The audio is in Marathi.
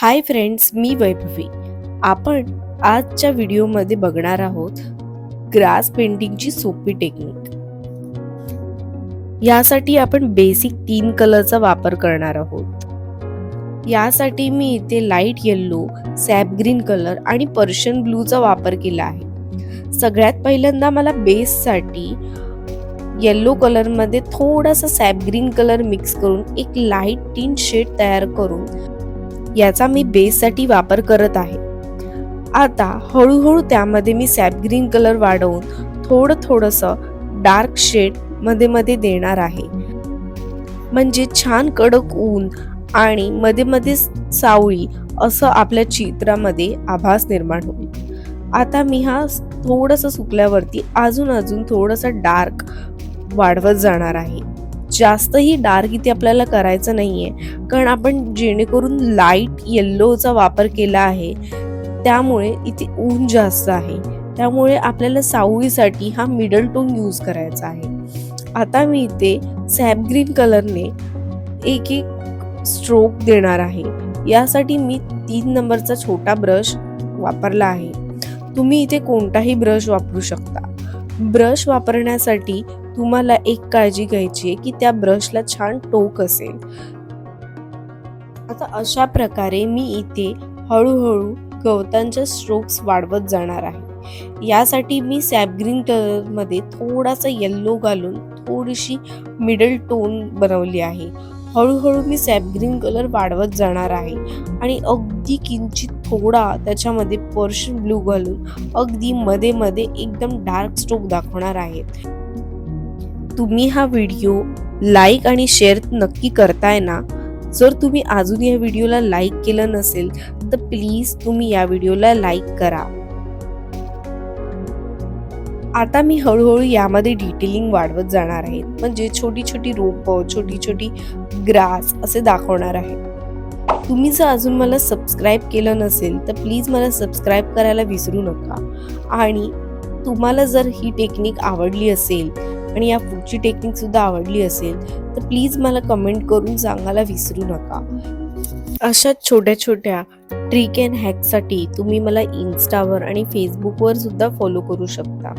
हाय फ्रेंड्स, मी वैभवी. आपण आजच्या व्हिडिओमध्ये बघणार आहोत ग्रास पेंटिंगची सोपी टेक्निक. यासाठी आपण बेसिक 3 कलरचा वापर करणार आहोत. यासाठी मी इथे light yellow, SAP green colour आणि पर्शियन ब्लूचा वापर केला आहे. सगळ्यात पहिल्यांदा मला बेससाठी येल्लो कलर मध्ये थोडासा सॅप ग्रीन कलर मिक्स करून एक लाईट टिंट शेड तयार करून याचा मी बेससाठी वापर करत आहे. आता हळूहळू त्यामध्ये मी सॅप ग्रीन कलर वाढवून थोडंसं डार्क शेड मध्ये मध्ये देणार आहे. म्हणजे छान कडक ऊन आणि मध्ये मध्ये सावळी असं आपल्या चित्रामध्ये आभास निर्माण होईल. आता मी हा थोडंसं सुकल्यावरती अजून थोडंसा डार्क वाढवत जाणार आहे. जास्तही डार्क इथे आपल्याला करायचं नाहीये, कारण आपण जेणेकरून लाईट येल्लोचा वापर केला आहे, त्यामुळे इथे ऊन जास्त आहे. त्यामुळे आपल्याला सावळीसाठी हा मिडल टोन यूज करायचा आहे. आता मी इथे सॅप ग्रीन कलरने एक एक स्ट्रोक देणार आहे. यासाठी मी 3 नंबरचा छोटा ब्रश वापरला आहे. तुम्ही इथे कोणताही ब्रश वापरू शकता. ब्रश वापरण्यासाठी तुम्हाला एक काळजी घ्यायची आहे की त्या ब्रशला छान टोक असेल. आता अशा प्रकारे मी इथे हळूहळू गवतांच्या स्ट्रोक्स वाढवत जाणार आहे. यासाठी मी सॅप ग्रीन कलर मध्ये थोडासा येल्लो घालून थोडीशी मिडल टोन बनवली आहे. हळूहळू मी सॅप ग्रीन कलर वाढवत जाणार आहे आणि अगदी किंचित थोडा त्याच्यामध्ये पर्शियन ब्लू घालून अगदी मध्ये मध्ये एकदम डार्क स्ट्रोक दाखवणार आहे. तुम्ही हा व्हिडिओ लाईक आणि शेअर नक्की करताय ना? जर तुम्ही अजून या व्हिडिओला लाईक केलं नसेल तर प्लीज तुम्ही या व्हिडिओला लाईक करा. आता मी हळूहळू यामध्ये डिटेलिंग वाढवत जाणार आहे. म्हणजे छोटी छोटी रोपं, छोटी छोटी ग्रास असे दाखवणार आहे. तुम्ही जर अजून मला सबस्क्राईब केलं नसेल तर प्लीज मला सबस्क्राईब करायला विसरू नका. आणि तुम्हाला जर ही टेक्निक आवडली असेल आणि या पुढची टेक्निक सुद्धा आवडली असेल तर प्लीज मला कमेंट करून सांगायला विसरू नका. अशा छोट्या छोट्या ट्रिक अँड हॅकसाठी तुम्ही मला इन्स्टावर आणि फेसबुकवर सुद्धा फॉलो करू शकता.